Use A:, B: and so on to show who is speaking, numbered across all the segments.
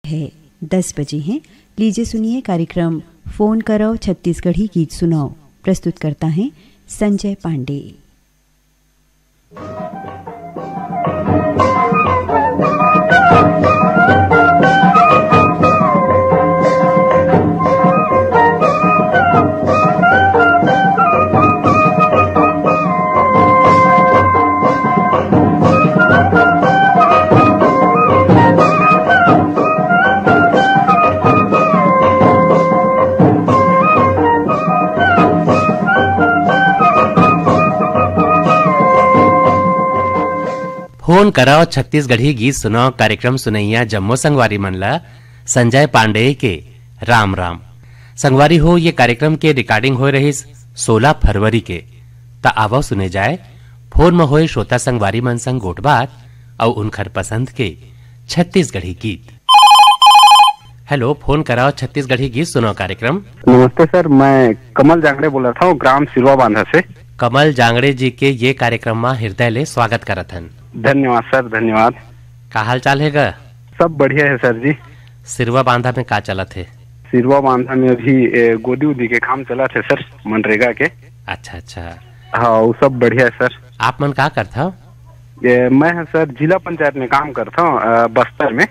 A: है 10 बजे हैं। लीजिए सुनिए कार्यक्रम फोन करो छत्तीसगढ़ी गीत सुनाओ। प्रस्तुत करता है संजय पांडे।
B: फोन कराओ छत्तीसगढ़ी गीत सुनाओ कार्यक्रम सुनैया जम्मो संगवारी मनला संजय पांडे के राम राम। संगवारी हो ये कार्यक्रम के रिकॉर्डिंग हो रही 16 फरवरी के ता आवो सुने जाए फोन में होए श्रोता संगवारी मन संग गोटबात और उनखर पसंद के छत्तीसगढ़ी गीत। हेलो, फोन कराओ छत्तीसगढ़ी गीत सुनाओ कार्यक्रम।
C: नमस्ते सर, मैं कमल जांगड़े बोल रहा था ग्राम सिरवा बांधा से।
B: कमल जांगड़े जी के ये कार्यक्रम में हृदय ले स्वागत करत हन।
C: धन्यवाद सर, धन्यवाद।
B: का हाल चाल है गा? सब
C: बढ़िया है सर जी।
B: सिरवा बांधा में का चलत है?
C: सिरवा बांधा में अभी गोदी उदी के काम चला थे सर, मनरेगा के।
B: अच्छा अच्छा।
C: हाँ, वो सब बढ़िया है सर।
B: आप मन का करता?
C: मैं सर जिला पंचायत में काम करता हूँ बस्तर में।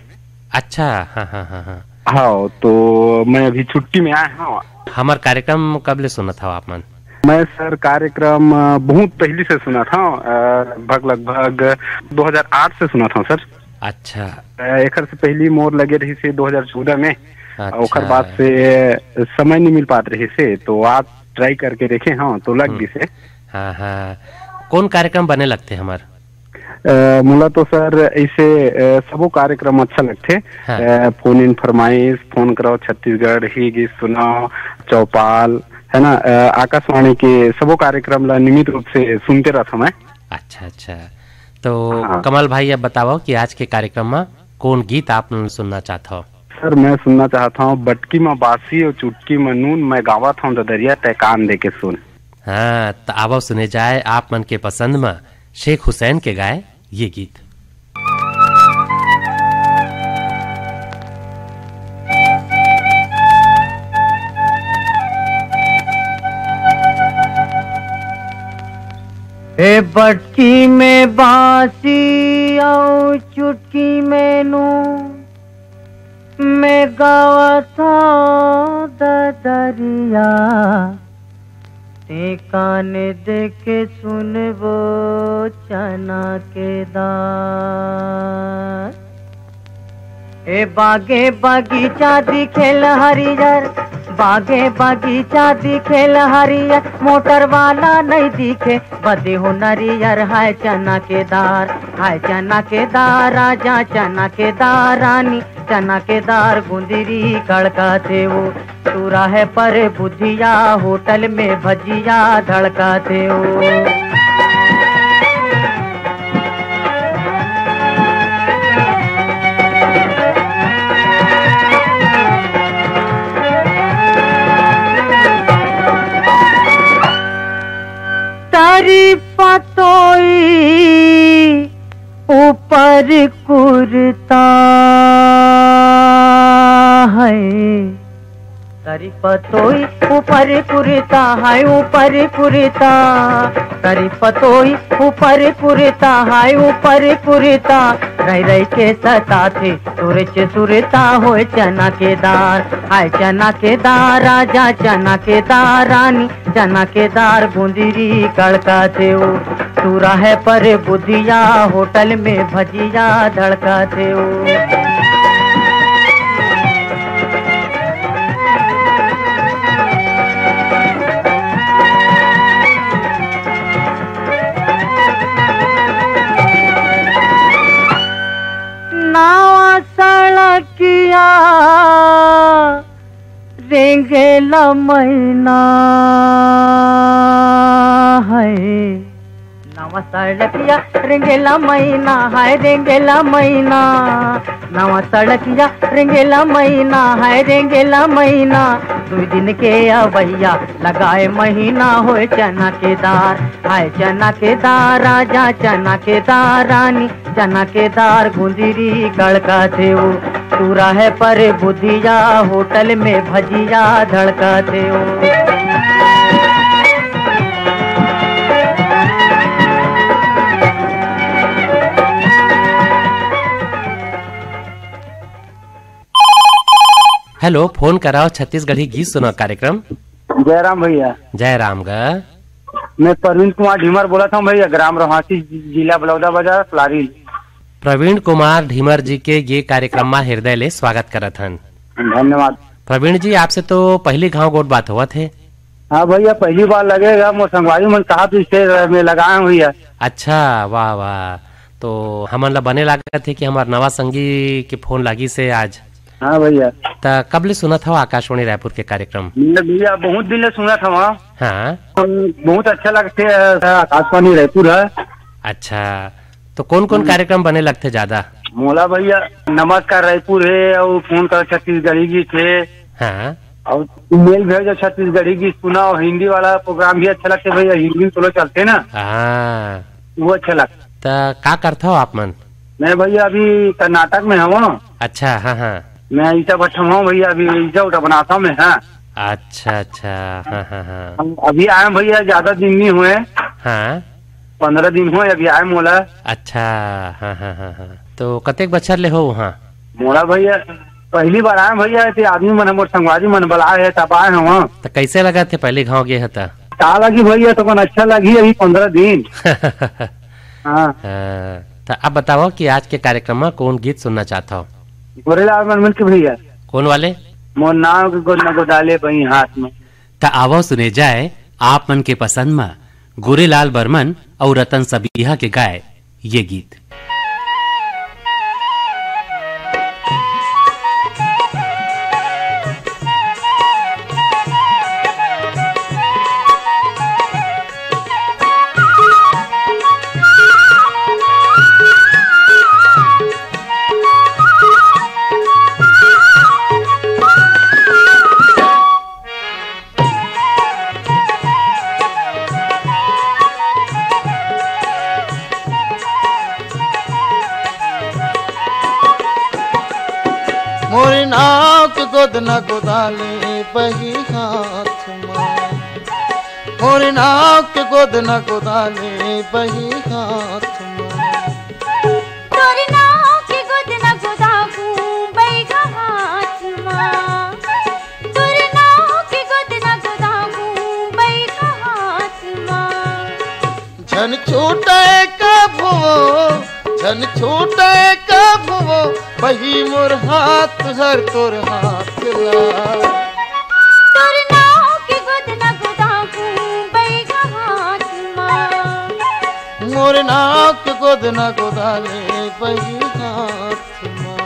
B: अच्छा, हाँ हाँ हाँ हाँ।
C: हाँ, तो मैं अभी छुट्टी में आया हूँ।
B: हमार कार्यक्रम कब ले सुना था आप मन?
C: मैं सर कार्यक्रम बहुत पहले से सुना था, लगभग 2008 से सुना था सर।
B: अच्छा।
C: एक से पहली मोर लगे रही से 2014 में।
B: अच्छा।
C: ओकर बाद से समय नहीं मिल पाते रही से, तो आप ट्राई करके देखे। हाँ, तो लग गई से।
B: हाँ हाँ। कौन कार्यक्रम बने लगते हमार?
C: मुला तो सर ऐसे सबो कार्यक्रम अच्छा लगते।
B: हाँ।
C: फोन इन फरमाइश, फोन करो छत्तीसगढ़ ही गीत सुनाओ, चौपाल है ना, आकाशवाणी के सबो कार्यक्रम ला नियमित रूप से सुनते रहता मैं।
B: अच्छा अच्छा। तो हाँ। कमल भाई अब बताओ कि आज के कार्यक्रम में कौन गीत आप सुनना चाहता हो?
C: सर मैं सुनना चाहता हूँ बटकी में बासी और चुटकी में नून, मैं गावत हूँ दरिया तय कान दे के सुन।
B: हाँ, तो आवो सुने जाए आप मन के पसंद में शेख हुसैन के गाए ये गीत।
D: ए बटकी में बांसी और चुटकी में नून, मैं गावत हूँ दरिया ते कान देके सुनबो चना के दान। ए बागे बगीचा दिखेल हरियर, बागे बगीचा दिखेल हरियर, मोटर वाला नहीं दिखे बदे हो नरियर। हाय चना के दार, हाय चना के दार, राजा चना के दार, रानी चना के दार, गुंदरी कड़काते वो तूरा है पर बुधिया, होटल में भजिया धड़काते वो। तारी पतोई ऊपर कुर्ता है, तारी पतोई ऊपर कुर्ता है, ऊपर कुर्ता, तारी पतोई ऊपर कुर्ता है, ऊपर कुर्ता, रह रह के सताते सुरच सुरता हो चना के दार। हाय चना के दार, राजा चना के दार, रानी चना के दार, गुंदरी कड़काते हो तूरा है पर बुधिया, होटल में भजिया धड़काते हो। नावा सड़किया रेंगेला महीना है, नवा सड़किया रेंगेला महीना है, रेंगेला महीना, नवा सड़किया रेंगेला महीना है, रेंगेला महीना, 2 दिन के अवैया लगाए महीना हो चना के दार। हाय चना के दार, राजा चना के दार, रानी चना के दार, गुंदरी कड़काते हो तू राह पर बुधिया होटल में भजिया धड़काते हो।
B: हेलो, फोन कराओ छत्तीसगढ़ी गीत सुनो कार्यक्रम।
C: जयराम भैया।
B: जयराम गा।
C: मैं प्रवीण कुमार ढीमर बोला था भैया, ग्राम रोहासी, जिला बलौदाबाजार, फलारी।
B: प्रवीण कुमार ढीमर जी के ये कार्यक्रम में हृदय ले स्वागत करत हन।
C: धन्यवाद।
B: प्रवीण जी, आपसे तो पहली गांव गोट बात हुआ थे।
C: हाँ भैया, पहली बार लगेगा। मोर संगवारी मन कहा तो इसे में लगाए भैया।
B: अच्छा, वाह वाह। तो हमन ला बने लागत है कि हमार नवा संगी के फोन लागी से आज।
C: हाँ भैया।
B: तो कब ले सुना था आकाशवाणी रायपुर के कार्यक्रम?
C: भैया बहुत दिन ले सुना था वहाँ।
B: हाँ,
C: बहुत अच्छा लगते है, आकाशवाणी रायपुर है।
B: अच्छा, तो कौन कौन कार्यक्रम बने लगते ज्यादा?
C: मोला भैया नमस्कार रायपुर है, और फोन कर छत्तीसगढ़ी गीत है।
B: हाँ,
C: और ईमेल भेजो छत्तीसगढ़ी गीत सुना। और हिंदी वाला प्रोग्राम भी अच्छा लगता है भैया, हिंदी में तो चलते ना,
B: हाँ,
C: वो अच्छा लगता।
B: तो क्या करता हो आप मन?
C: मैं भैया अभी कर्नाटक में हूँ।
B: अच्छा, हाँ हाँ।
C: मैं ईटा भट्टा हूँ भैया, अभी ईटा उटा बनाता हूँ मैं। हाँ,
B: अच्छा अच्छा, हाँ हाँ हाँ।
C: हम अभी आए भैया, ज्यादा दिन नहीं हुए।
B: हाँ,
C: 15 दिन हुए अभी आए मोला।
B: अच्छा, हाँ हाँ हाँ हाँ। तो कतेक बच्चर ले हो वहाँ?
C: मोला भैया पहली बार आए भैया, ते आदमी मन मोर संगवारी मन बुलाए है, तब आए हैं।
B: तो कैसे लगा थे पहले गाँव गए था?
C: का लगी भैया, तो कौन अच्छा लगी अभी 15 दिन। हाँ,
B: तो अब बताओ कि आज के कार्यक्रम में कौन गीत सुनना चाहता हो?
C: गोरेलाल बर्मन के भैया।
B: कौन वाले?
C: मोर नाव के गोद न गोदाले बही हाथ में।
B: तो आवो सुने जाए आप मन के पसंद में गोरेलाल बर्मन और रतन सबीहा के गाए ये गीत।
E: मोरी नाव के गोद न गोदाले बही हाथ में। मोरी नाव के गोद न गोदाले बही हाथ में।
F: तोरी नाव के गोद न गोदाबू बैगा हाथ माँ। तोरी नाव के गोद न गोदाबू बैगा हाथ माँ।
E: झन छूटे कभो, झन छूटे कभो बही मोर हाथ हर तोर हाथ ला।
F: तोरी नाव के गोद न गोदाबू बैगा हाथ माँ।
E: मोर नाव के गोद न गोदाले बही हाथ माँ।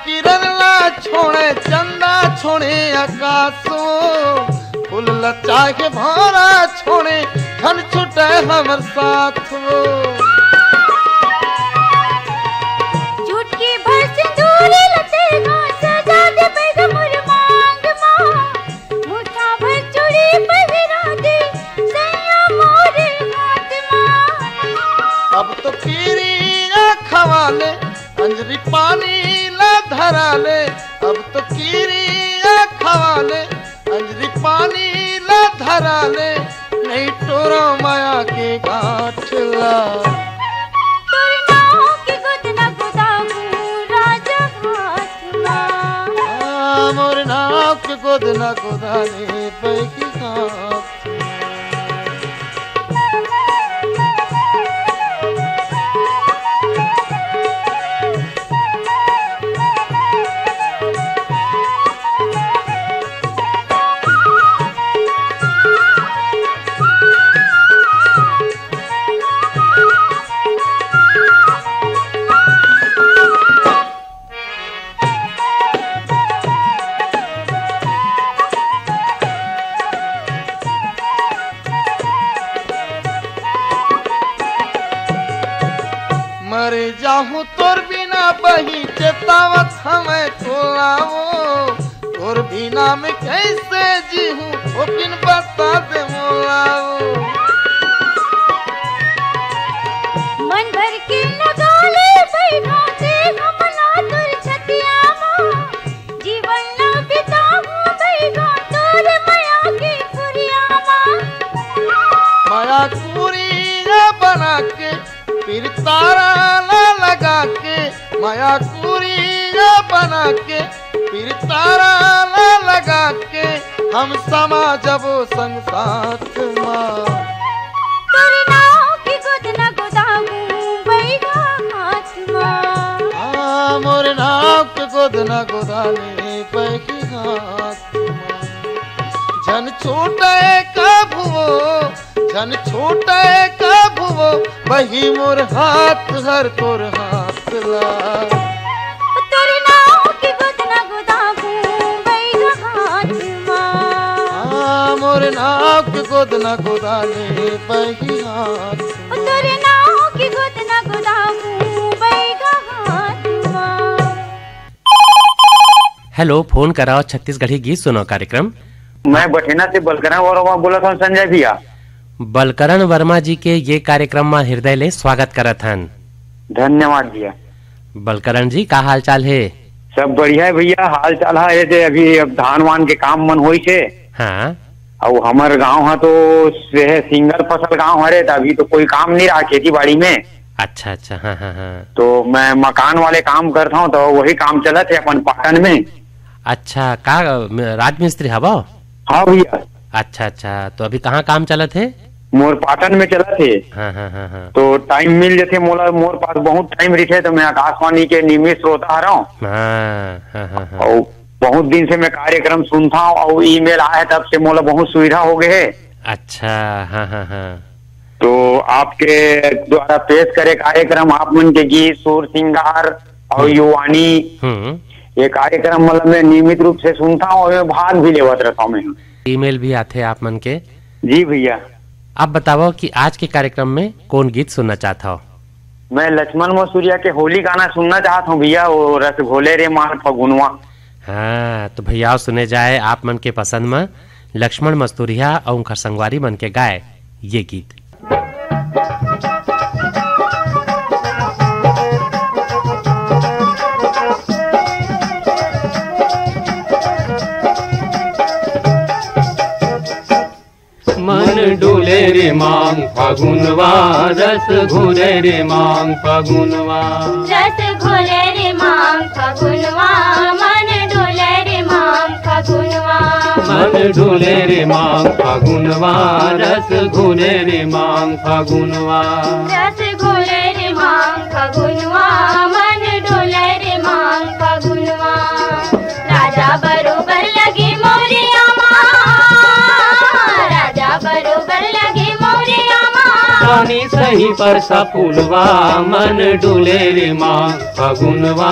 E: किरण ला छोड़े चंदा छोड़े आकाशो। फूल लचा के भारा छोड़े धन छुटे हमर साथो।
F: चुटकी भर सिंदूर लते घास सजा दे बैग मोर मांग माँ। मुठा भर चूड़ी पहिरा दे सैया मोरे हाथ माँ।
E: अब तो पीरी खवाले अंजरी पानी ला धराले। अब तो कीरी खवाले अंजरी पानी ला धराले। नहीं टोरो माया के गांठ ला।
F: तोरी नाव के गोद न गोदाबू राजा हाथ माँ।
E: मोर नाव के गोद न गोदाले बैगी हाथ। मर जाहूं तोर बिना बही चेतावत हमें कोलाओ तोर बिना में कैसे जीहूं ओ किन बता दे मोलाओ
F: मन भर के लगा ले बैठा दे हमला तुर छतिया माँ जीवन न बिताऊं बैठा तोर माया की पुरिया माँ
E: माया कुरिया बना के फिर तारा ना लगा के माया कुरिया बना के फिर तारा ना लगा के हम समा जबो संग साथ माँ
F: तोरी नाव की गोद न गोदाऊं बैठा हाथ माँ
E: मोर नाव के गोद न गोदाने पैकी हाथ माँ जन छोटे कभुओ जन छोटे कभुओ बही मोर हाथ हर तोर हाथ ला
F: तोरी नाव की गोद न गोदाऊं बैठा हाथ माँ
E: मोर नाव के गोद न गोदाने बही हाथ
F: तोरी नाव की गोद न गोदाऊं बैठा हाथ माँ।
B: हेलो, फोन कराओ छत्तीसगढ़ी गीत सुनो कार्यक्रम।
G: मैं बठेना से बलकरण वर्मा बोला था संजय भैया।
B: बलकरण वर्मा जी के ये कार्यक्रम में हृदय ले स्वागत करत हन।
G: धन्यवाद भैया।
B: बलकरण जी का हाल चाल है?
G: सब बढ़िया है भैया, हाल चाल है। अभी अब धान वान के काम मन होई छे।
B: हाँ,
G: और हमार गांव है तो सिंगल फसल गांव है, अभी तो कोई काम नहीं रहा खेती बाड़ी में।
B: अच्छा अच्छा, हाँ हाँ हाँ।
G: तो मैं मकान वाले काम करता हूँ, तो वही काम चला थे अपन पाटन में।
B: अच्छा, का राजमिस्त्री हवा?
G: हाँ भैया।
B: अच्छा अच्छा, तो अभी कहाँ काम चला थे?
G: मोर पाटन में चला थे।
B: हाँ हाँ हाँ हाँ।
G: तो टाइम मिल जाते मोला, मोर पास बहुत टाइम रहे, तो मैं आकाशवाणी के नियमित श्रोता आ रहा हूँ।
B: हाँ हाँ हाँ हाँ।
G: और बहुत दिन से मैं कार्यक्रम सुनता हूँ, और ईमेल आया तब से मोला बहुत सुविधा हो गए है।
B: अच्छा, हाँ हाँ हाँ।
G: तो आपके द्वारा पेश करे कार्यक्रम, आप मन के गीत, सुर सिंगार और युवानी, ये कार्यक्रम मतलब मैं नियमित रूप से सुनता हूँ और मैं भाग भी लेवत रहता हूँ। मैं
B: ईमेल भी आते आप मन के?
G: जी भैया।
B: आप बताओ कि आज के कार्यक्रम में कौन गीत सुनना चाहता हो?
G: मैं लक्ष्मण मसूरिया के होली गाना सुनना चाहता हूँ भैया, वो रस घोले रे मान फगुनवा।
B: हाँ, तो भैया सुने जाए आप मन के पसंद में लक्ष्मण मस्तूरिया और उनका संगवारी मन के गाए ये गीत।
H: मन डोले रे मांग फागुनवा, रस घोले रे मांग फागुनवा,
F: रस घोले रे मांग फागुनवा, मन डोले रे मांग फागुनवा,
H: मन डोले रे मांग फागुनवा, रस घोले रे मांग फागुनवा,
F: रस घोले रे मांग फागुनवा, मन डोले रे मांग फागुनवा। राजा बरोबर लगे मोरिया बरोबर लगे मोरिया
H: रानी सही पर सफुलवा, मन डोले रे माँ फगुनवा,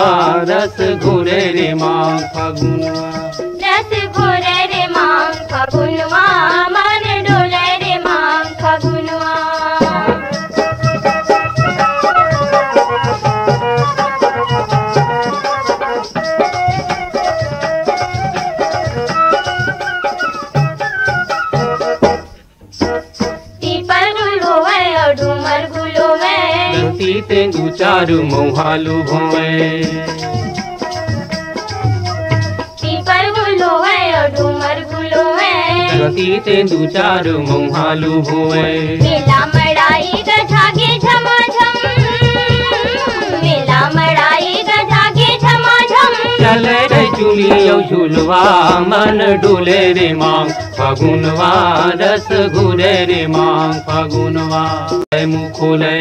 H: रस घोरे रे माँ फगुनवा,
F: रस घोरे रे माँ फगुनवा, मन डोले रे माँ फगुनवा।
H: ते दू चारू मोहालू भोए,
F: पीपर गुलो है और डूमर गुलो है,
H: रती ते दू चारू मोहालू भोए।
F: मेला मड़ाई गजागे झमाझम, मेला मड़ाई गजागे झमाझम,
H: चले रे चुली औ झुलवा, मन डोले रे मांग फागुनवा, रस घुरे रे मांग फागुनवा। मुँह खोले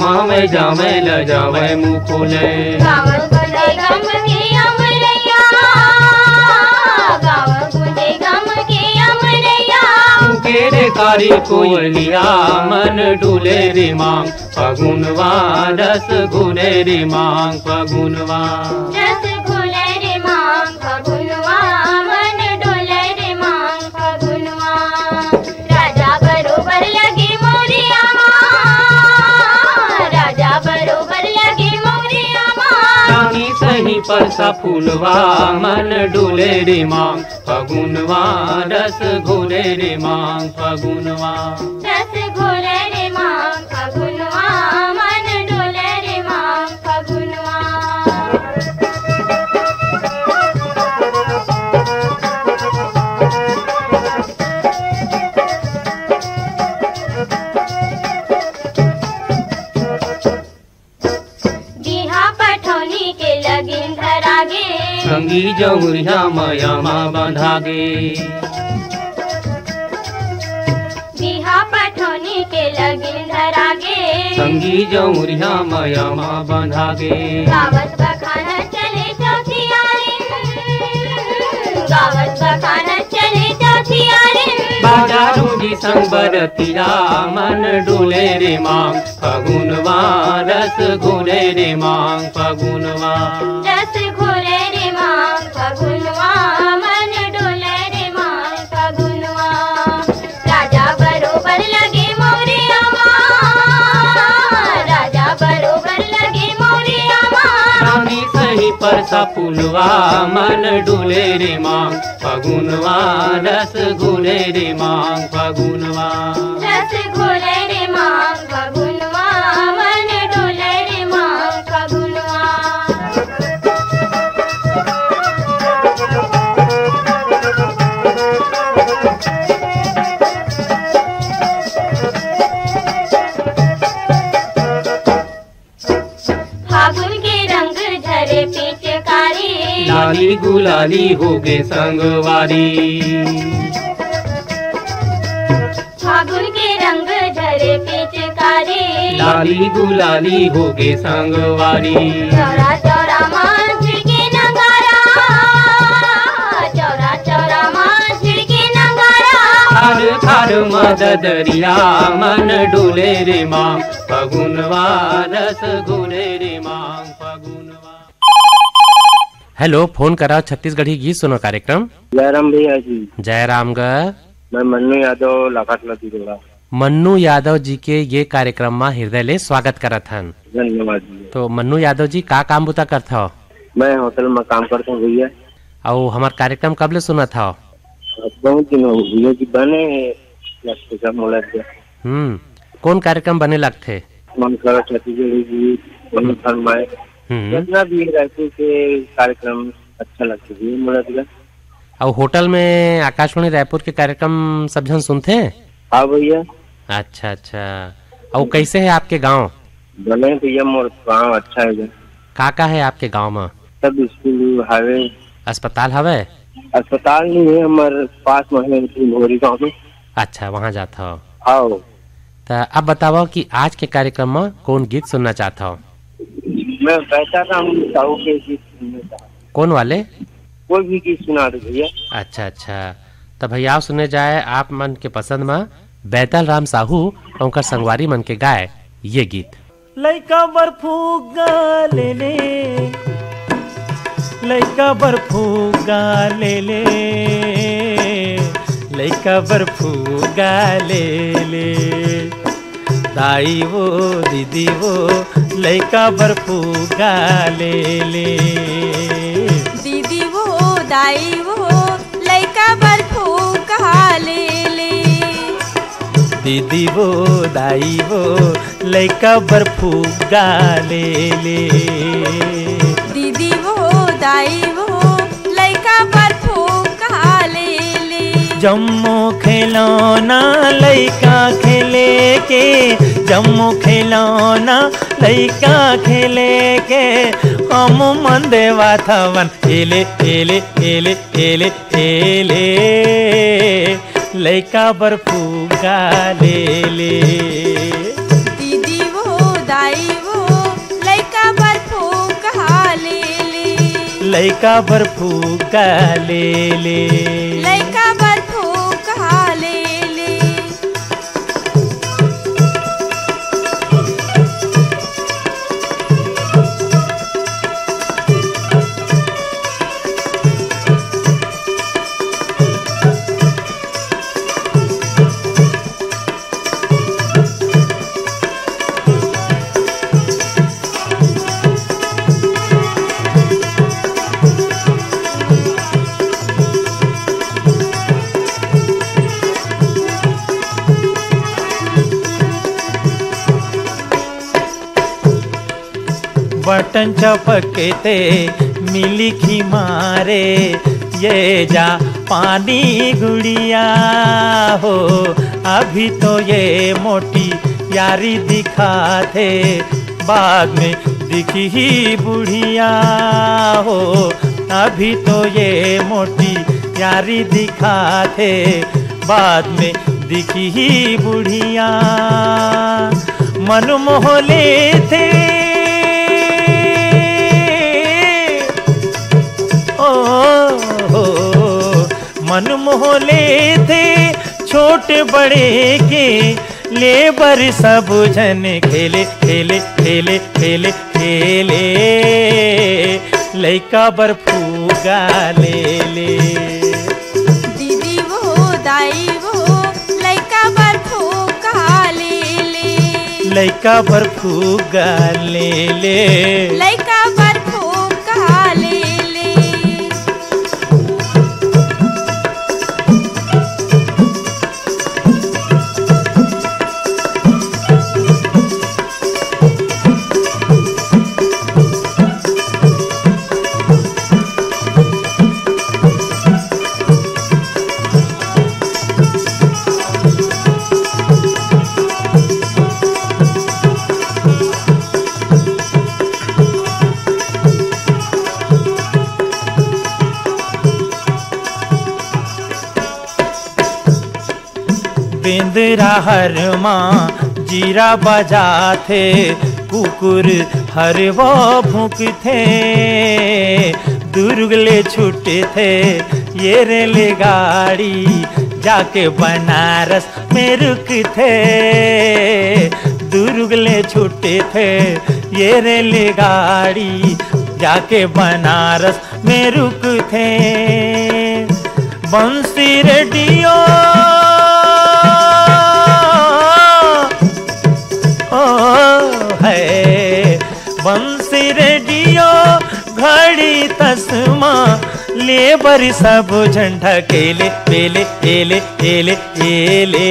H: गाँव में जावे ल जावे मुँह खोले,
F: गाँव गुंजे गम के अमरैया, गाँव गुंजे गम के अमरैया,
H: केरे कारी कोयलिया, मन डोले रे मांग फागुनवा, रस घुरे रे मांग फागुनवा,
F: रस घुले रे मांग फागुनवा, मन डोले रे मांग फागुनवा।
H: परसा फूलवा मन डोले रे मांग फगुनवा रस घोले रे मांग फगुनवा
F: रस घोले रे मांग फगुनवा मन डोले रे मांग फगुनवा
H: संगी जौरिया माया माँ बंधागे
F: बिहा पठौनी के लगिन धरागे
H: संगी जौरिया माया माँ बंधागे
F: गावत बखाना चले चौथियारिन गावत बखाना चले चौथियारिन
H: बाजारू जी संग बरतिया मन डोले रे मांग फगुनवा रस घोले रे मांग फगुनवा
F: रस घोले रे मांग फगुनवा मन डोले रे मांग फगुनवा राजा बरोबर लगे मोरिया माँ राजा बरोबर लगे मोरिया माँ
H: रानी सही परसा फूलवा मन डोले रे मांग फगुनवा रस घोले रे मांग फगुनवा
F: रस घोले रे मांग फगुनवा मन डोले रे मांग फगुनवा फागुन के रंग झरे पिचकारी
H: लाली गुलाली होगे संगवारी
F: फागुन के रंग झरे पिचकारी
H: लाली गुलाली होगे संगवारी
F: चौरा चौरा माँ झिड़के नगारा चौरा चौरा माँ झिड़के नगारा
H: थार थार मददरिया मन डोले रे माँ फगुनवा रस घोले रे माँ फगुनवा।
B: हेलो, फोन कराओ छत्तीसगढ़ी गीत सुनो कार्यक्रम।
I: जयराम भैया जी।
B: जयराम ग।
I: मैं मन्नू यादव लाखाट नदी जोड़ा।
B: मन्नू यादव जी के ये कार्यक्रम में हृदय ले स्वागत करत हन।
I: धन्यवाद जी।
B: तो मन्नू यादव जी का काम बुता करत हो?
I: मैं होटल में काम करता हूँ भैया।
B: और हमार कार्यक्रम कब ले सुना था?
I: बहुत दिन हो भैया जी बने
B: कौन कार्यक्रम बने लगते?
I: मन करो छत्तीसगढ़ी गीत फरमाए जितना भी रायपुर के कार्यक्रम अच्छा लगते है मुझे।
B: और होटल में आकाशवाणी रायपुर के कार्यक्रम सब जन सुनते हैं?
I: हाँ भैया।
B: अच्छा अच्छा। और कैसे है आपके गांव?
I: बने भैया मोर गाँव अच्छा है।
B: का है आपके गांव में?
I: सब स्कूल हवे,
B: अस्पताल हवे?
I: अस्पताल नहीं है हमारे पास में गाँव में।
B: अच्छा, वहाँ जाता हो?
I: हाँ।
B: तो अब बताओ कि आज के कार्यक्रम में कौन गीत सुनना चाहता हो?
I: मैं कहता था साहू के गीत सुनना चाहता।
B: कौन वाले?
I: कोई भी गीत सुना दो भैया।
B: अच्छा अच्छा। तो भैया आप सुने जाए आप मन के पसंद में बैतल राम साहू उनका संगवारी मन के गाय ये गीत।
J: लइका बर्फूगा ले ले, लइका बर्फूगा ले ले, लइका बर्फूगा ले ले, दाई वो दीदी वो लइका बर्फूगा ले ले,
K: दीदी वो दाई वो लइका बर्फूगा ले ले,
J: दीदी वो दाई वो लइका बर्फूगा ले ले,
K: दीदी वो दाई वो लइका बर्फूगा ले ले।
J: जम्मू खिलौना लइका खेले के, जम्मू खिलौना लइका खेले के, हम मन देवा थवन एले एले एले एले एले, लइका बर्फूगा ले ले,
K: दीदी वो दाई वो लइका बर्फूगा ले ले,
J: लइका बर्फूगा ले ले,
K: लइका बर्फूगा ले ले।
J: बटन चपकते मिली खी मारे ये जा पानी गुड़िया हो। अभी तो ये मोटी यारी दिखाते बाद में दिखी ही बुढ़िया हो। अभी तो ये मोटी यारी दिखाते बाद में दिखी ही बुढ़िया। मन मोह लेते मन मोह लेते छोटे बड़े के लेबर सब जन खेले खेले खेले खेले खेले लइका बर्फूगा ले ले।
K: दीदी वो दाई वो लइका बर्फूगा ले ले।
J: लइका बर्फूगा ले ले।
K: लइका बर्फूगा ले ले।
J: बेंदरा हर माँ जीरा बजाते कुकुर हर वो भूकते दुर्गले छूटे थे ये रेलगाड़ी जाके बनारस में रुकते। दुर्गले छूटे थे ये रेलगाड़ी जाके बनारस में रुकते। बंसी रेडियो है बंसी रेडियो घड़ी तस्मा लेबर सब झंडा केले पेले एले एले एले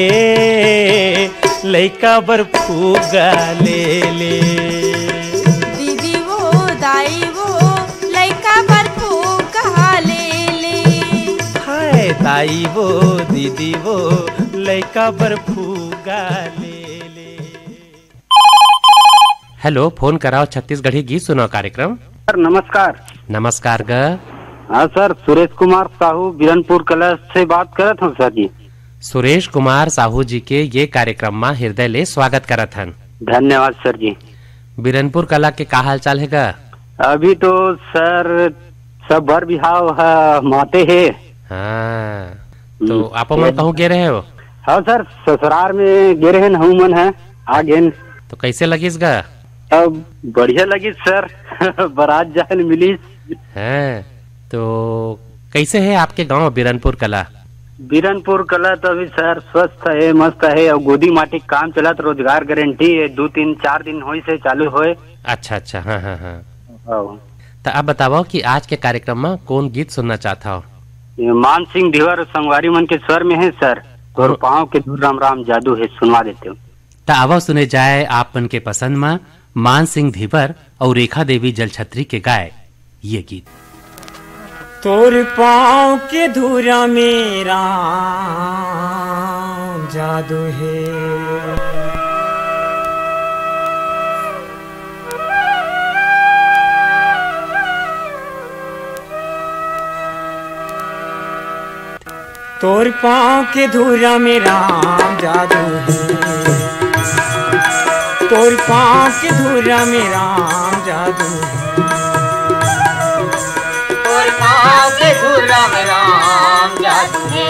J: लइका बर्फूगा ले ले।
K: दीदी वो दाई वो लइका बर्फूगा ले ले।
J: हाय दाई वो दीदी वो लइका बर्फूगा ले।
B: हेलो, फोन कराओ छत्तीसगढ़ी गीत सुनाओ कार्यक्रम।
C: सर नमस्कार।
B: नमस्कार ग।
C: हाँ सर, सुरेश कुमार साहू बिरनपुर कला से बात करत हूँ सर जी।
B: सुरेश कुमार साहू जी के ये कार्यक्रम में हृदय ले स्वागत करत हन।
C: धन्यवाद सर जी।
B: बिरनपुर कला के का हाल चाल है गा?
C: अभी तो सर सब भर बिहाव माते है।
B: हाँ, तो आप मन कहूँ गे रहे हो?
C: हाँ सर, ससुराल में गे रहे हूँ मन है आगे।
B: तो कैसे लगिस गा?
C: अब बढ़िया लगी सर। बारात जान मिली
B: है। तो कैसे है आपके गांव बिरनपुर कला?
C: बिरनपुर कला तो अभी सर स्वस्थ है, मस्त है। और गोदी माटी काम चला तो रोजगार गारंटी है। 2-3-4 दिन होई से चालू होए।
B: अच्छा अच्छा, हाँ हाँ हाँ। तो अब बताओ कि आज के कार्यक्रम में कौन गीत सुनना चाहता हो?
C: मान सिंह धिवर संगवारी मन के स्वर में है सर। तोर पाँव के दूर राम राम जादू है, सुनवा देते हो।
B: तो आवा सुने जाए आप मन के पसंद में मान सिंह धिवर और रेखा देवी जलछत्री के गाए ये गीत।
L: तोर पाँव के धूरा मेरा जादू है, तोर पाँव के धूरा मेरा जादू है, तोर पाँव के धूरा मेरा जादू है,
M: तोर पाँव के धूरा मेरा जादू है,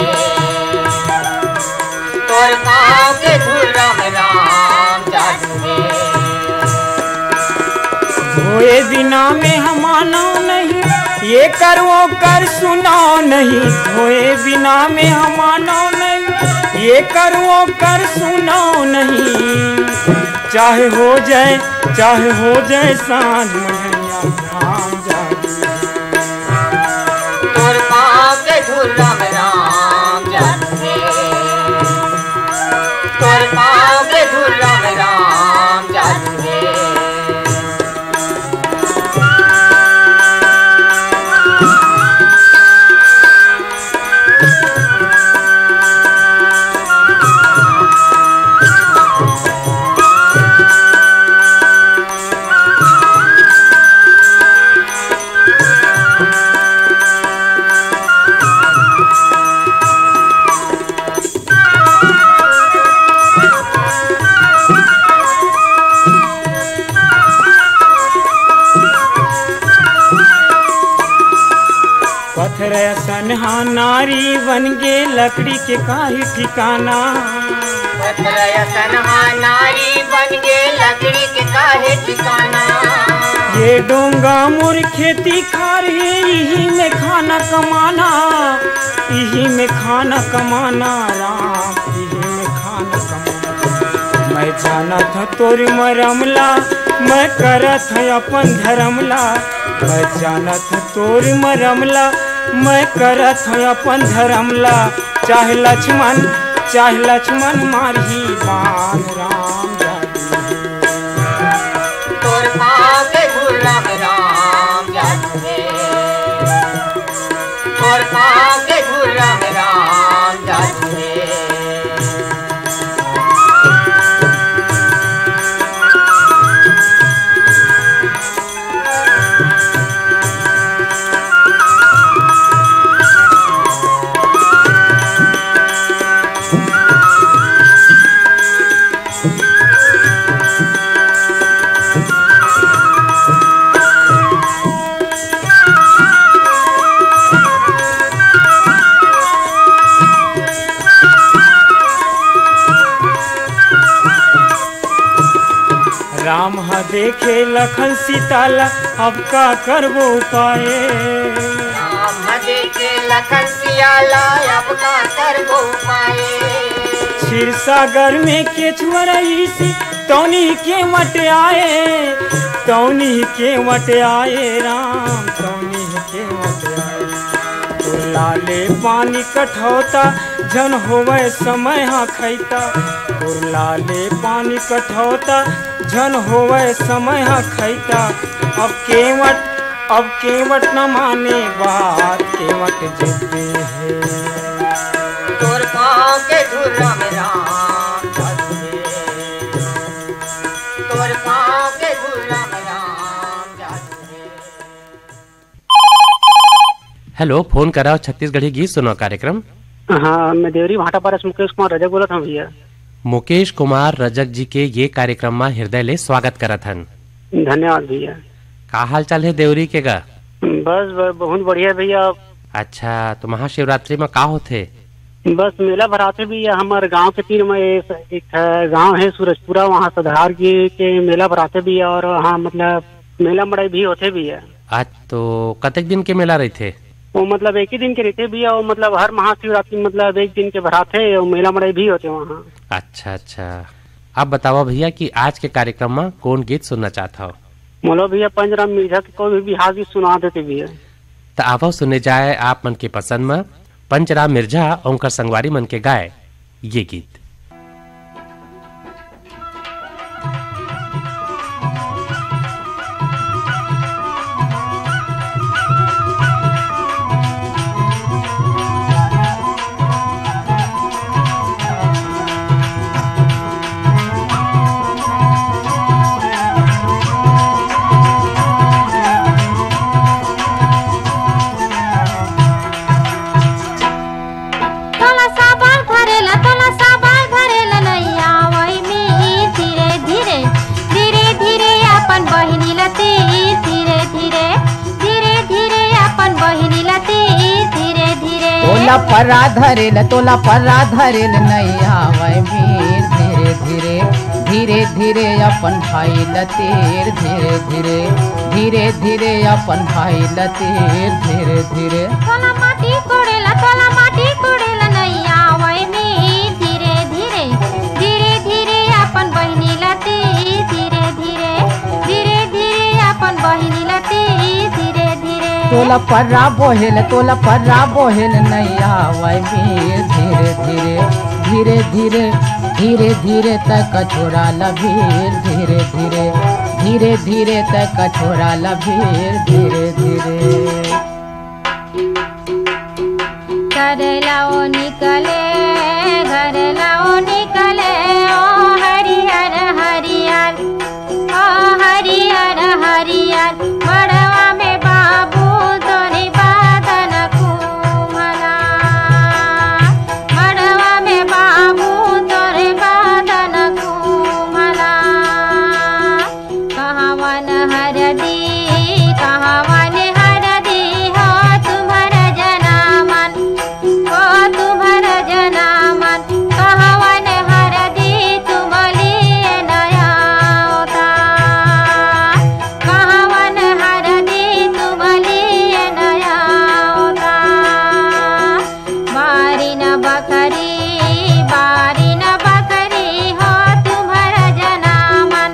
M: तोर पाँव के धूरा मेरा जादू है।
L: धोए बिना में हम मानो नहीं, ये कर वो कर सुनाओ नहीं। धोए बिना में हम मानो नहीं, ये कर वो कर सुनाओ नहीं। चाहे हो जाए सांझ मझिया धाम जादू।
M: तोर पाँव के धूरा मेरा जादू है, तोर पाँव के धूरा मेरा जादू है।
L: सनहा नारी बन गे लकड़ी के काहे ठिकाना।
M: सनहा नारी बन गे लकड़ी के काहे ठिकाना।
L: ये डोंगा मोर खेती खारी यही में खाना कमाना, यही में खाना कमाना राम, यही में खाना कमाना। मैं जाना था तोर मरमला, मैं करत है अपन धर्मला। मैं जाना था तोर मरमला, मैं करत है अपन धर्मला। चाहे लक्ष्मण मारही बाण राम
M: तोर पाँव के धूल राम राम जादू है। तोर पाँव के धूल राम राम जादू है।
L: राम देखे लखन सीताला, अब का करबो पाए।
M: राम देखे लखन सियाला, अब का करबो पाए।
L: क्षीर सागर में केचुआ रईसी, तौनी के मट आए, तौनी के मट आए राम, तौनी के मट आए। तो लाले पानी कठौता, जन होवे समय हाँ खैता। तो लाले पानी कठौता, जन होवे समय हाँ खैता। अब केवट न माने बात, केवट जिद्दे है।
M: तोर पाँव के धूल राम राम जादू है। तोर पाँव के धूल राम राम जादू है।
B: हेलो, फोन कराओ छत्तीसगढ़ी गीत सुनो कार्यक्रम।
N: हाँ, मैं देवरी भाटा पारस मुकेश कुमार रजक बोला था भैया।
B: मुकेश कुमार रजक जी के ये कार्यक्रम में हृदय ले स्वागत करत हन।
N: धन्यवाद भैया।
B: का हाल चाल है देवरी के गा?
N: बस बहुत बढ़िया भैया।
B: अच्छा, तो महाशिवरात्रि में का होते?
N: बस मेला भराते भैया। हमारे गांव के तीर में एक गांव है सूरजपुरा, वहाँ सधार के मेला भराते भैया। और वहाँ मतलब मेला मड़ाई भी होते भैया।
B: आज तो कतक दिन के मेला रही थे?
N: वो मतलब एक ही दिन के रहते भैया। वो मतलब हर महाशिवरात्रि मतलब एक दिन के भराते और मेला मड़ाई भी होते वहाँ।
B: अच्छा अच्छा, अब बताओ भैया कि आज के कार्यक्रम में कौन गीत सुनना चाहता हो?
N: मोलो भैया पंजराम मिर्जा के कोई भी बिहार गीत सुना देते भैया।
B: तो आवो सुने जाए आप मन के पसंद में पंचराम मिर्जा और उनका संगवारी मन के गाए ये गीत।
O: परा धरेल नैया वै वीर। धीरे धीरे धीरे धीरे अपन भाई लतीर। धीरे धीरे धीरे धीरे अपन भाई लतीर। धीरे धीरे
F: तोला माटी कोड़ेला नैया वै वीर। धीरे धीरे धीरे धीरे अपन बहिनी लतीर। धीरे धीरे धीरे धीरे अपन बहिनी लतीर। धीरे धीरे
O: तोला पर्रा बोहेल नैया वै वीर। धीरे धीरे धीरे धीरे धीरे धीरे तक छोरा लभीर। धीरे धीरे धीरे धीरे तक छोरा लभीर। धीरे धीरे
F: घर लाओ निकले ओ हरिहर हरियर। ओ हरिहर हरियर मड़वा में बाबू तोरी बादन कुमला। मड़वा में बाबू तोरी बादन कुमला। कहावन हरदी हो तुम्हारा जना बकरी बारी न बकरी हो तुम्हारा जनामन,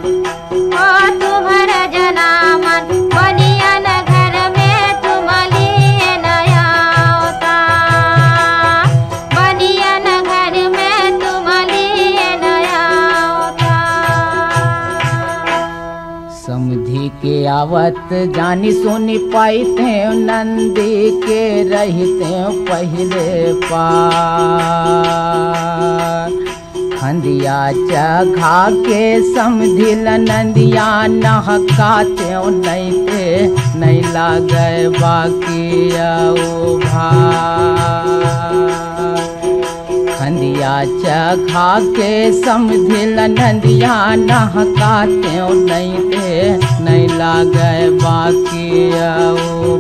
F: हो तुम्हारा जनामन बनिया न घर में तुम लिए नया होता, बनिया न घर में तुम लिए नया होता।
O: समझी के आवत जानी सुनी पाइते नंदी के रहते पहले पार, खंदिया चघा के समझिल नंदिया नहकाते नहीं लागे बाकी ओ भार, खंदिया चखा के समझिल नंदिया नहकाते नहीं लागे बाकी ओ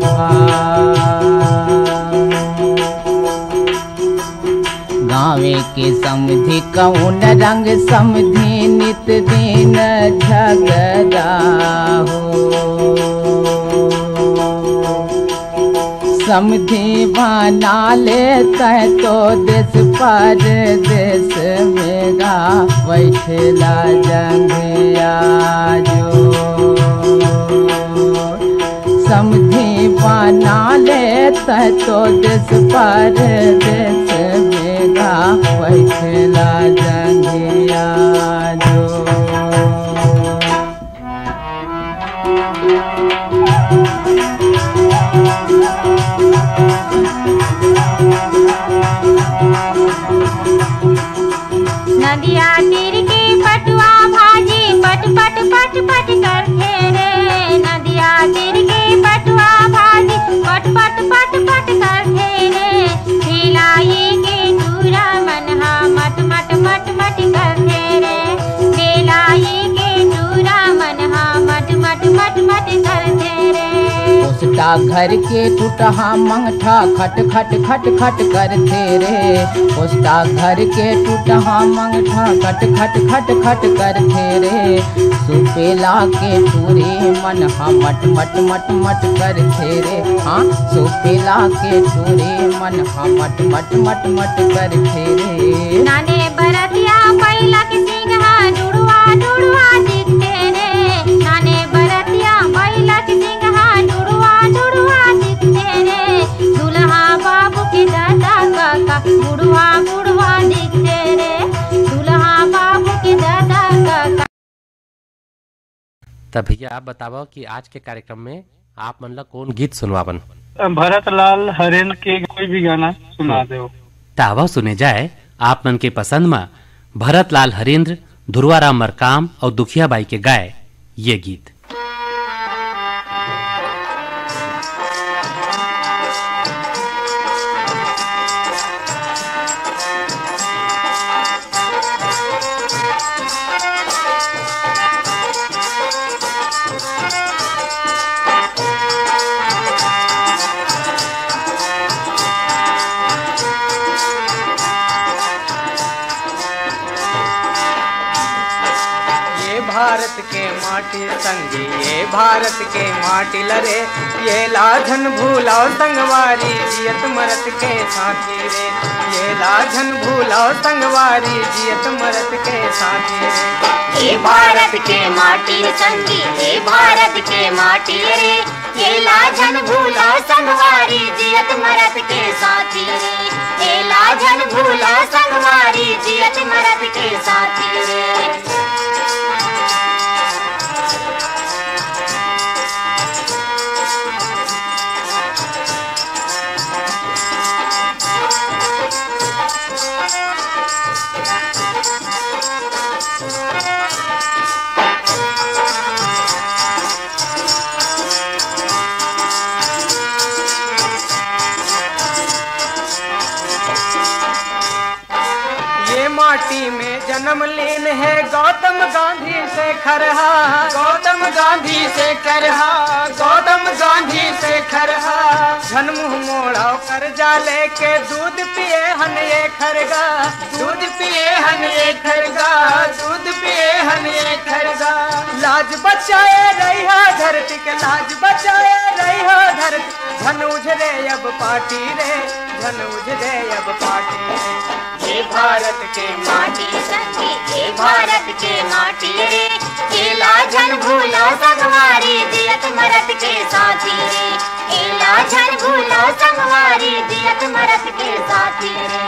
O: गाँवे के समझी कौन रंग समझी नित दिन झगड़ा हो, समझी बना लेते तो देश पर देश में गा बैठला जंगिया जो, समझी बना लेते तो देश पर देश में गा बैठला जंगिया जो।
F: नदिया तीर के पटुआ भाजी पट पट पट पट करते रे, नदिया तीर के पटुआ भाजी पट पट पट पट करते रे, खिलाई के चूरा मनहा मट मट मट मट करते रे, खिलाई के चूरा मनहा मट मट मट मट करते रे।
O: पोस्टा घर के टूटहा मंगठा खट खट खट खट करते रे, पोस्टा घर के टूटहा मंगठा खट खट खट खट करते रे, सुपेला के टूरे मन मट मट मट मट करते रे, हाँ सुपेला के टूरे मन मट मट मट मट करते रे।
F: नाने बरतिया पहिला के सिंघा जुड़वा जुड़वा दिखते रे, नाने बरतिया पहिला के सिंघा जुड़वा जुड़वा दिखते रे, दुल्हा बाबू के दादा काका बुढ़वा बुढ़वा दिखते रे, दुल्हा बाबू के दादा काका।
B: तब भैया आप बताओ कि आज के कार्यक्रम में आप मन ला कौन गीत सुनवावन?
N: भरत लाल हरेंद्र के कोई भी गाना सुना दो।
B: तावा सुने जाए आप मन के पसंद में भरत लाल हरेंद्र, ध्रुवाराम मरकाम और दुखिया बाई के गाए ये गीत।
P: भारत के माटी संगी ये भारत के माटी लरे, ये लाझन भूलाओ संगवारी जियत मरत के साथी रे, ये लाझन भूलाओ संगवारी जियत मरत के साथी रे।
F: ये भारत के माटी संगी ये भारत के माटी रे, ये लाझन भूलाओ संगवारी जियत मरत के साथी रे, ये लाझन भूलाओ संगवारी जियत मरत के साथी रे।
P: ये माटी में जन्म लीन है गौतम गांधी से खरहा, गौतम गांधी से खरहा, गौतम गांधी से खरहा। झन मुँह मोड़ा कर्जा लेके दूध पिए हन ये खरगा, दूध पिए हन ये खरगा, दूध पिए हन ये खरगा। लाज बचाए रहा धरती के, लाज बचाए रहा धरती। धन उजरे अब पार्टी रे, धन उजरे अब पार्टी रे।
F: ये भारत के माटी संगी, ये भारत के माटी रे। केला झन भूलो संगवारी दियत मरत के साथी रे। केला झन भूलो संगवारी दियत मरत के साथी रे।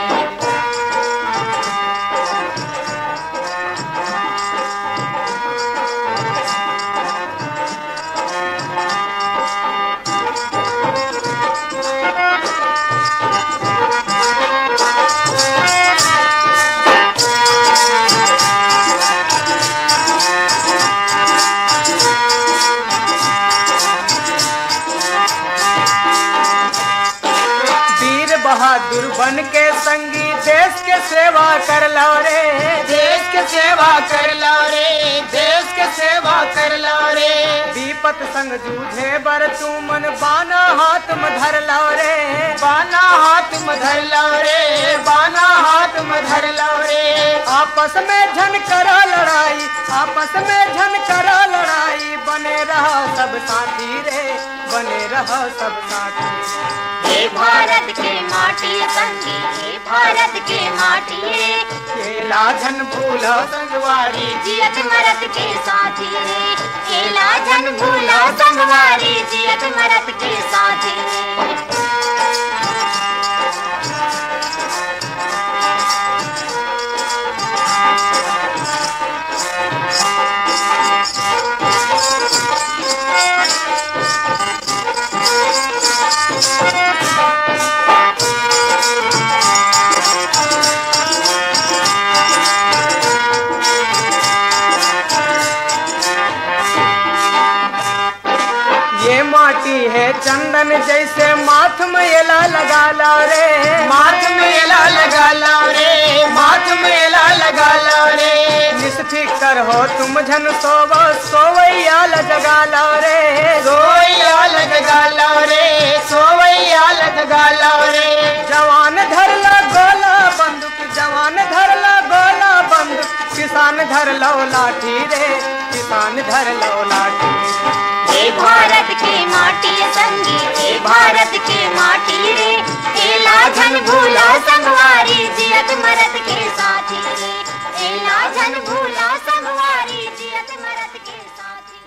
P: बहादुर बन के संगी देश के सेवा कर लो रे, देश के सेवा कर लो रे, देश के सेवा कर लो रे। विपत संग जूझे बर तू मन बाना हाथ में धर लो रे, बाना हाथ में धर लो रे, बाना हाथ में धर लो रे। आपस में झन करा लड़ाई, आपस में झन करा लड़ाई। बने रहो सब साथी रे, बने रहो सब साथी।
F: ये भारत के माटी संगी, ये भारत के माटी रे।
P: केला झन भूलो संगवारी
F: जियत मरत के साथी रे। केला झन भूलो संगवारी जियत मरत के साथी रे।
P: है चंदन जैसे माथ में एला लगा लो रे, माथ में एला लगा लो रे, माथ में एला लगा लो रे। निष्फिकर हो तुम झन सोवो, सोवैयाल जगा लो रे, सोवैयाल जगा लो रे, सोवैयाल जगा लो रे। जवान धर लो गोला बंदूक, जवान धर लो गोला बंदूक। किसान धर लो लाठी रे, किसान धर लो लाठी।
F: ये भारत की माटी संगी, ये भारत की माटी रे। केला झन भूलो संगवारी जियत मरत के साथी रे। केला झन भूलो संगवारी जियत मरत के साथी।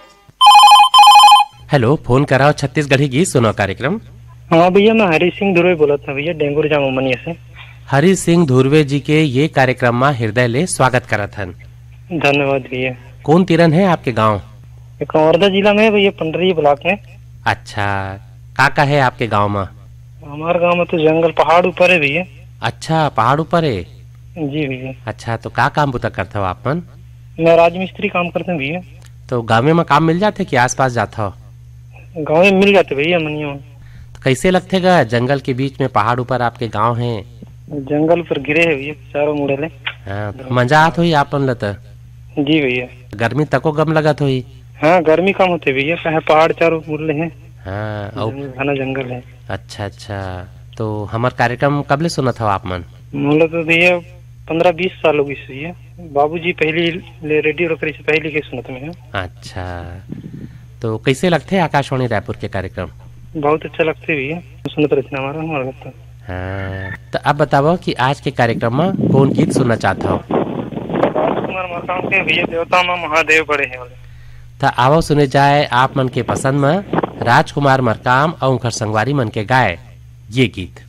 B: हेलो, फोन कराओ छत्तीसगढ़ी गीत सुनो कार्यक्रम।
Q: हाँ भैया, मैं हरी सिंह धुर्वे बोला था भैया, डेंगूर जामुमनिया से।
B: हरी सिंह धुर्वे जी के ये कार्यक्रम में हृदय ले स्वागत करत हन।
Q: धन्यवाद भैया।
B: कौन तीरन है आपके गाँव?
Q: कंवर्धा जिला में भैया, पंडरी ब्लॉक में।
B: अच्छा, का है आपके गांव में?
Q: हमारे गांव में तो जंगल पहाड़ ऊपर है भैया।
B: अच्छा, पहाड़ ऊपर है
Q: जी भैया।
B: अच्छा, तो का काम बुता करते हो आप?
Q: मैं राजमिस्त्री काम करते हैं भैया।
B: तो गाँव में काम मिल जाते कि आसपास जाता हो?
Q: गाँव में मिल जाते भैया मनिया में।
B: तो कैसे लगते गा जंगल के बीच में पहाड़ ऊपर आपके गाँव है?
Q: जंगल पर गिरे है भैया, चारों मुड़े।
B: हाँ, तो मजा आत हुई आपन लता?
Q: जी भैया।
B: गर्मी तको गम लगत हुई?
Q: हाँ, गर्मी कम होते भैया, पहाड़ चारों मुड़े हैं।
B: हाँ,
Q: घना जंगल है।
B: अच्छा अच्छा, तो हमार कार्यक्रम कब ले सुना था आप मन?
Q: मोला तो भैया 15-20 साल हो गई। बाबूजी पहले रेडियो रखने से पहले के सुनत में।
B: अच्छा, तो कैसे लगते है आकाशवाणी रायपुर के कार्यक्रम?
Q: बहुत अच्छा लगते भैया, सुनते रहते हमारा।
B: हाँ, तो अब बताओ कि आज के कार्यक्रम में कौन गीत सुनना चाहता हो?
Q: राजकुमार मरकाम के भैया, देवता में महादेव बड़े हैं वाले।
B: तो आओ सुने जाए आप मन के पसंद में राजकुमार मरकाम और उनकर संगवारी मन के गाए ये गीत।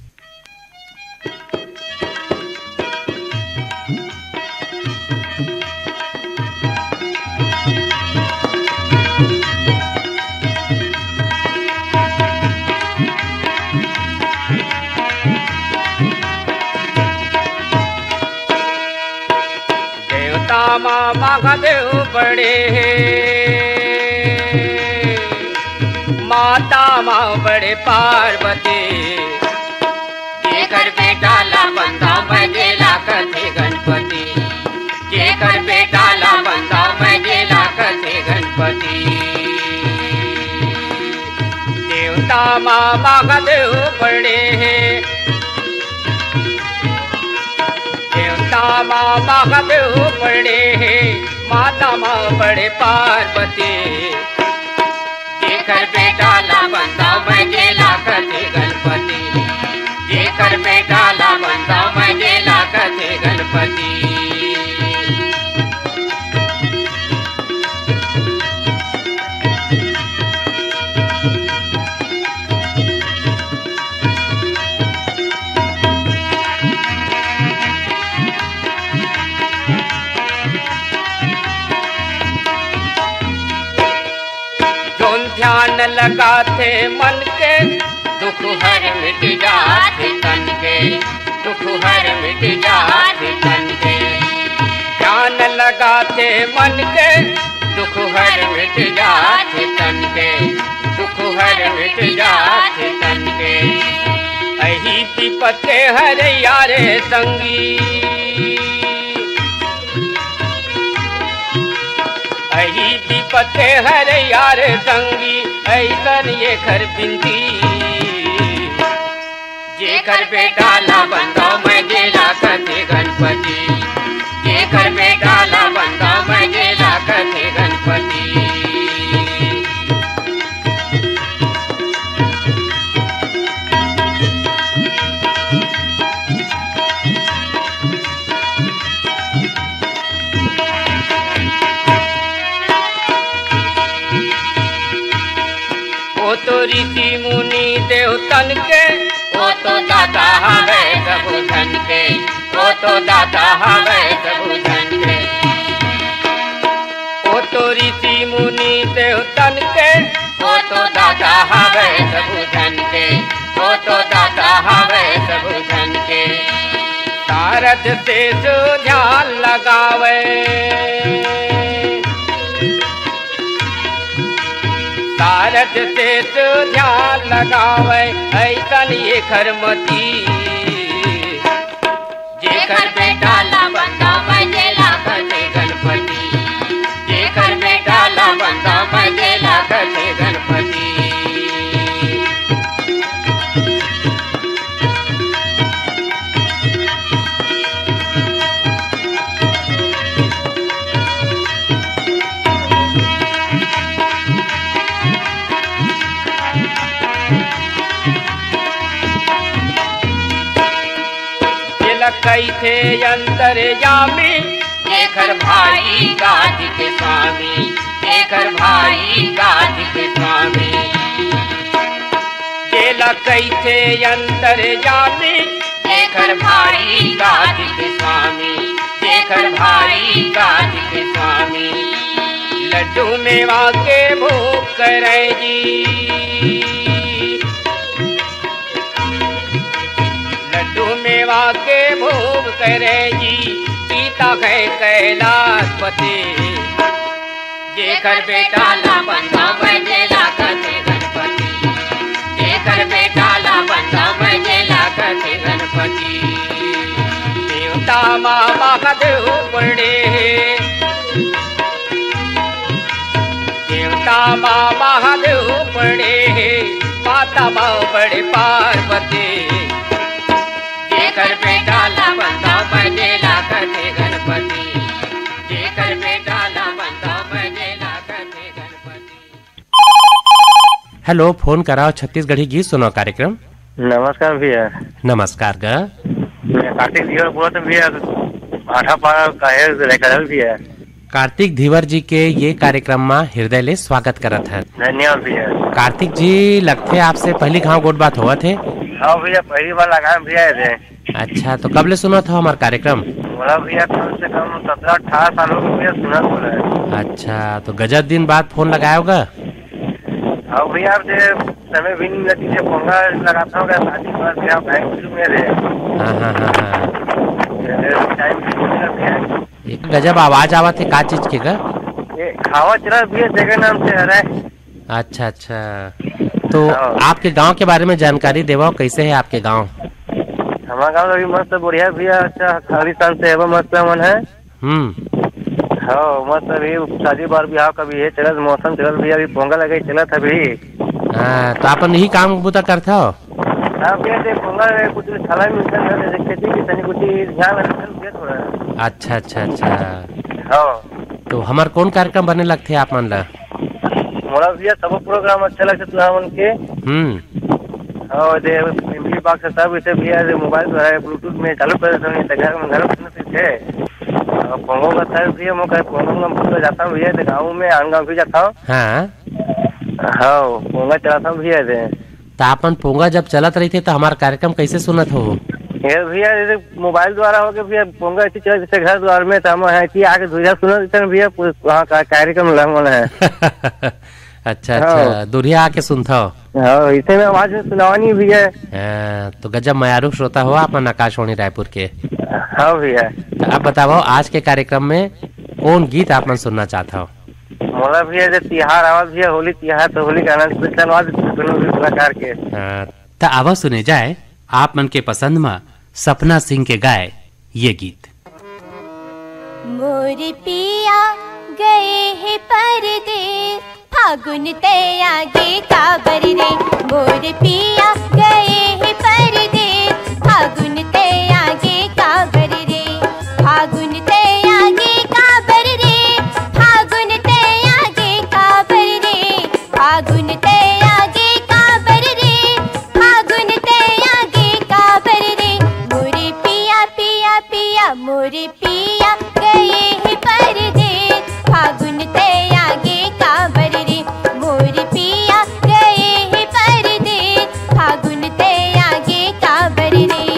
H: देवता माँ महादेव बड़े माता माँ बड़े पार्वती। ये घर पे डाला बंदा बजेला कथे गणपति। माँ महादेव बड़े हैं, देवता माँ महादेव बड़े हैं, माता माँ बड़े पार्वती। जेकर बेटा ला बंदा मैं गेला कथे गणपति, जेकर बेटा ला बंदा मैं गेला कथे गणपति। ध्यान लगाते मन के दुख हर मिट जाते तन के, दुख हर मिट जाते तन के। ध्यान लगाते मन के दुख हर मिट जाते तन के, दुख हर मिट जाते तन के। अही विपत के हर यारे संगी, अही विपत के हर यार संगी, ऐसन ये घर बिंदी। जेकर बेटा ला बंदा मैं गेला कथे गणपति, जेकर बेटा ला बंदा मैं गेला कथे गणपति। ओ तो ऋषि मुनि देवतन के, ओ तो दाता हवे सबु धन के, ओ तो दाता हवे सबु धन के। ओ तो ऋषि मुनि देवतन के, ओ तो दाता हवे सबु धन के, ओ तो दाता हवे सबु धन के। शारद से जो ध्यान लगावे, शारद से तो ध्यान लगावे, ऐसन ये खरमती। जेकर बेटा ला बंदा मैं गेला कथे गणपति, जेकर बेटा ला बंदा मैं गेला कथे गणपति। कैथे अंतर जामी, जेकर भाई गादी के स्वामी, जेकर भाई गादी के स्वामी। जेला कैथे अंतर जामी, जेकर भाई गादी के स्वामी, जेकर भाई गादी के स्वामी। लड्डू मेवा के भोग करे जी, लड्डू मेवा के भोग करे जी, सीता है कैलाशपति। जेकर बेटा ला बंदा मैं गेला कथे गणपति, जेकर बेटा ला बंदा मैं गेला कथे गणपति। देवता माँ महादेव बड़े, देवता माँ महादेव बड़े, माता माँ बड़े पार्वती। जेकर बेटा ला बंदा मैं गेला कथे गणपति, जेकर बेटा ला बंदा मैं गेला कथे गणपति।
B: हेलो, फोन कराओ छत्तीसगढ़ी गीत सुनो कार्यक्रम।
I: नमस्कार भैया।
B: नमस्कार गा।
I: मैं कार्तिक धीवर बोलते भैया, आठा पारा का भैया।
B: कार्तिक धीवर जी के ये कार्यक्रम में हृदय ले स्वागत करत है।
I: धन्यवाद भैया। कार्तिक
B: जी लगते आपसे पहली गाँव गोट बात हुआ थे?
I: हाँ भैया, पहली बार लगा भैया थे।
B: अच्छा, तो कब ले सुना था हमारा कार्यक्रम?
I: बोला भैया कम से कम 17-18 सालों में भैया सुना बोला है।
B: अच्छा, तो गजब दिन बाद फोन लगाया होगा।
I: हाँ भैया, समय भी नहीं लगती है, फोन लगाता हूँ शादी पर भैया बैंक में रहे।
B: हाँ,
I: टाइम भी
B: एक गजब आवाज आवा थे, का चीज के का?
I: खावा चला भैया, जगह नाम से है।
B: अच्छा, तो आपके गांव के बारे में जानकारी देवा, कैसे है आपके गांव?
I: हमारा गाँव अभी मस्त बढ़िया भैया। अच्छा, खाली साल से मस्त मन है। हाँ, मस्त अभी शादी बार ब्याह कभी है चलत, मौसम चलत भैया, अभी पोंगल लगे चलत अभी।
B: हाँ, तो अपन यही काम बुता करता हो?
I: हाँ भैया दे पोंगा कुछ छला मिलता है खेती की तनी कुछ ध्यान रखना भैया थोड़ा।
B: अच्छा अच्छा अच्छा।
I: हाँ
B: तो हमार कौन कार्यक्रम बने लगते आप मन ला?
I: मोड़ा भैया सब प्रोग्राम अच्छा लगता तुहा मन के। हाँ दे फैमिली बॉक्स सब इसे भैया दे मोबाइल जो है ब्लूटूथ में चालू कर देता हूँ तैयार में घर में से पोंगो का सर भैया मैं कहीं पोंगो में जाता हूँ भैया गाँव में आन भी जाता हूँ।
B: हाँ
I: हाँ पोंगा चलाता हूँ भैया दे।
B: तो अपन पोंगा जब चलत रही थे तो हमारा कार्यक्रम कैसे सुनत हो?
I: भैया जैसे मोबाइल द्वारा हो गया भैया पोंगा ऐसी चला जैसे घर द्वार में तो हम आके दूरिया सुना देते हैं भैया वहाँ का कार्यक्रम लंगन है।
B: अच्छा अच्छा दूरिया आके सुनता हो?
I: हाँ इसे में आवाज में सुनावानी भैया।
B: तो गजब मयारू श्रोता हो अपन आकाशवाणी रायपुर के।
I: हाँ भैया।
B: अब बताओ आज के कार्यक्रम में कौन गीत आप मन सुनना चाहता हो?
I: मोला भैया जब तिहार आवाज भैया होली तिहार तो होली का आनंद कलाकार के।
B: तो आवाज सुने जाए आप मन के पसंद में सपना सिंह के गाए ये गीत।
F: मोर पिया गए है परदेस फागुन ते आगे काबर रे। मोर पिया गए है परदेस फागुन ते आगे काबर रे। फागुन ते आगे काबर रे। फागुन ते आगे काबर रे। फागुन ते आगे काबर रे। फागुन ते आगे काबर रे। मोरे पिया पिया पिया मोरे पिया गए है परदेस फागुन ते आगे काबर रे। मोरे पिया गए है परदेस फागुन ते आगे काबर रे।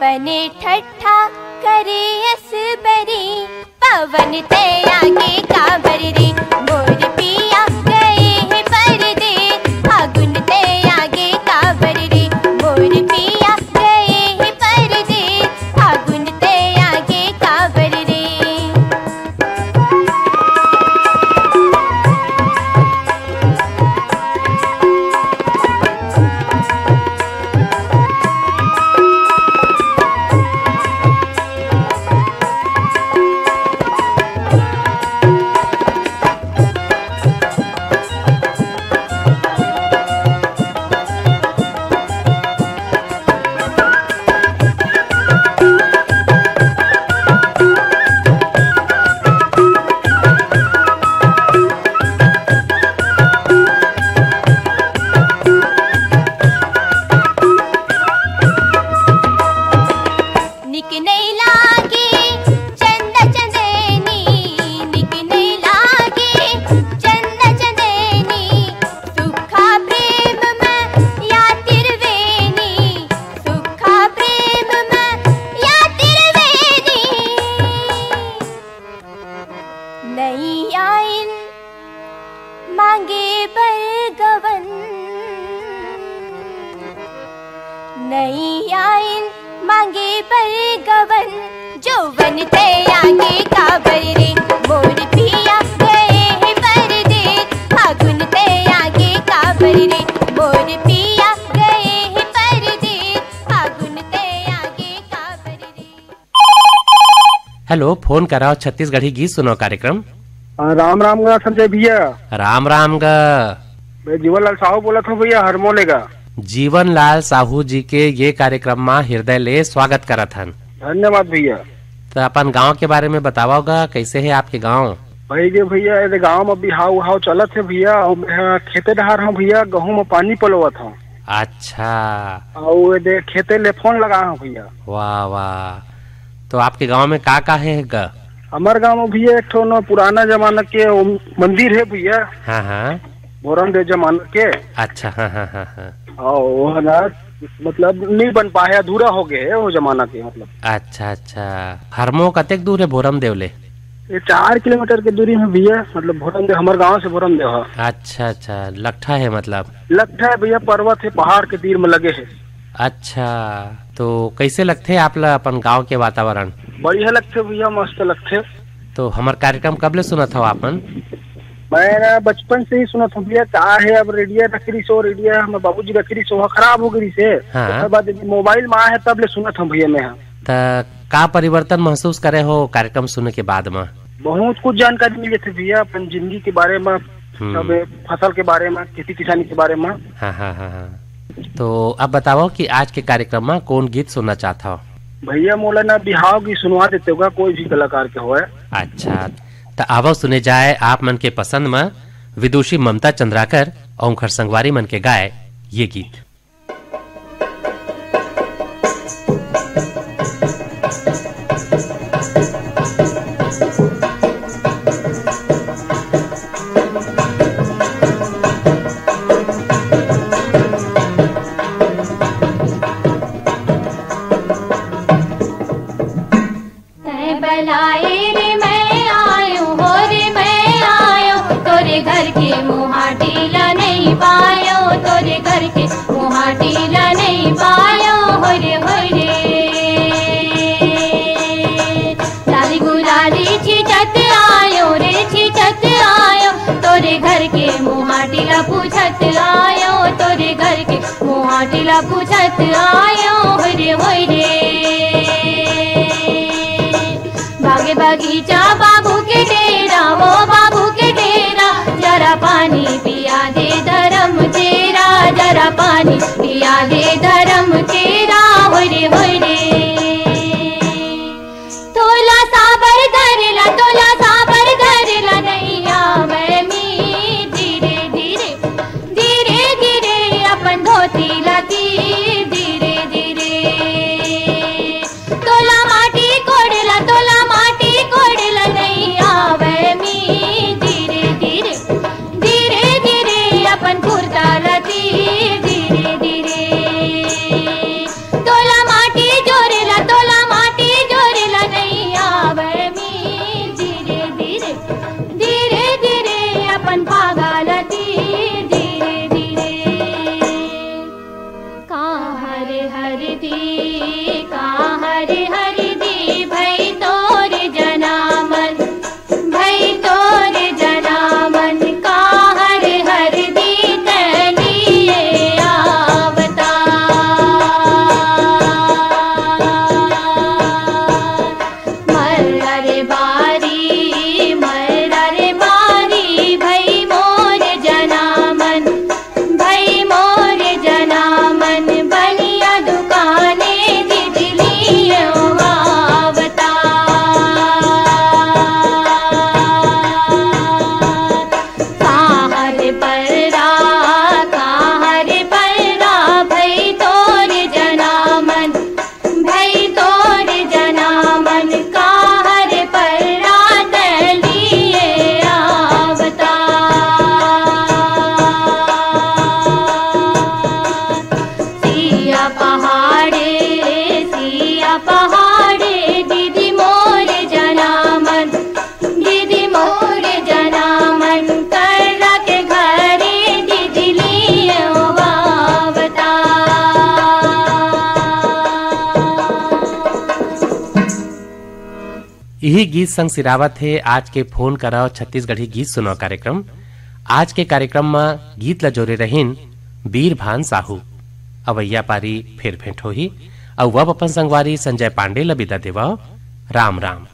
F: बने ठट्ठा करे असबरी पवन ते आगे काबर रे। मोर पिया गए है परदेस फागुन ते आगे काबर रे। मोर पिया गए है परदेस फागुन ते आगे काबर रे। नहीं आइन मांगे पर गवन जोवन ते आगे काबर रे। मोर पिया गए है परदेस फागुन ते आगे काबर रे। मोर पिया गए है परदेस फागुन ते आगे काबर रे।
B: हेलो, फोन कराओ छत्तीसगढ़ी गीत सुनो कार्यक्रम।
C: राम राम का संजय भैया।
B: राम राम का।
C: मैं जीवनलाल साहू बोला था भैया हरमोले का।
B: जीवन लाल साहू जी के ये कार्यक्रम में हृदय ले स्वागत करत हन।
R: धन्यवाद भैया।
B: तो अपन गांव के बारे में बताओगा, कैसे है आपके गांव?
R: भैया ये गांव में बिहाव उहाव चलत है भैया, और मैं खेते डहार हूँ भैया, गेहूं में पानी पलोवत हूँ।
B: अच्छा।
R: और ये खेते ले फोन लगा हूँ भैया।
B: वाह वाह। तो आपके गांव में का है गा?
R: हमारे गांव में भैया एक ठो पुराना जमाना के मंदिर है भैया।
B: हाँ हाँ।
R: बोरन दे जमाना के।
B: अच्छा। हाँ हाँ हाँ हाँ।
R: और ना मतलब नहीं बन पाया, अधूरा हो गए है वो जमाना के मतलब।
B: अच्छा अच्छा। हरमो कतेक दूर है भोरम देवले?
R: ये 4 किलोमीटर की दूरी में भैया, मतलब भोरम देव हमारे गांव से भोरम देव है।
B: अच्छा अच्छा। लट्ठा है मतलब?
R: लट्ठा है भैया, पर्वत है, पहाड़ के तीर में लगे है।
B: अच्छा। तो कैसे लगते आप अपन गांव के वातावरण?
R: बढ़िया लगते भैया, मस्त लगते।
B: तो हमारे कार्यक्रम कब ले सुना था आपन?
R: मैं बचपन से ही सुना था भैया। क्या है अब रेडियो रखरी सो, रेडियो हमारे बाबूजी रखरी सो खराब हो गई से।
B: हाँ।
R: बाद मोबाइल में आया है तब ले सुना था भैया मैं।
B: का परिवर्तन महसूस करे हो कार्यक्रम सुनने के बाद में?
R: बहुत कुछ जानकारी मिली थी भैया, अपन जिंदगी के बारे में, सब फसल के बारे में, खेती किसानी के बारे में।
B: हाँ हाँ हाँ हाँ। तो अब बताओ कि आज के कार्यक्रम में कौन गीत सुनना चाहता हो?
R: भैया मौलाना बिहाव की सुनवा देते होगा, कोई भी कलाकार के हो।
B: अच्छा। तो आवो सुने जाए आप मन के पसंद में विदुषी ममता चंद्राकर ओंकार संगवारी मन के गाए ये गीत।
F: पूछत आयो तोरे घर के मुहाटिला पूछत आयो होय रे बागे बगीचा बाबू के डेरा, वो बाबू के डेरा, जरा पानी पिया दे धर्म तेरा, जरा पानी पिया दे धर्म तेरा होय रे तोला साबर धरला, तोला साबर धरला नैया मैं धोती लाती धीरे धीरे तोला माटी कोड़ला, तोला माटी कोड़ला नहीं आवे मी धीरे धीरे धीरे धीरे अपन कुर्ता लाती धीरे धीरे तोला माटी जोड़ला, तोला माटी जोड़ला नहीं आवे मी धीरे धीरे धीरे धीरे अपन भागा लाती हरि दी भई तोर जनामन, भई तोर जनामन का हरि दी तलिए आवता मर्रा रे बारी भई मोर जनामन, भई मोर जनामन बनिया दुकाने पहाड़े दीदी मोर जनामन, दीदी मोर जनामन करला के घरे दीदी लिए वावता
B: यही गीत संग सिरावत है आज के फोन कराओ छत्तीसगढ़ी गीत सुनाओ कार्यक्रम। आज के कार्यक्रम में गीत ला जोरे रहीन बीर भान साहू। अवैया पारी फिर भेंट होही और वह अपन संगवारी संजय पांडे ला विदा देवा। राम राम।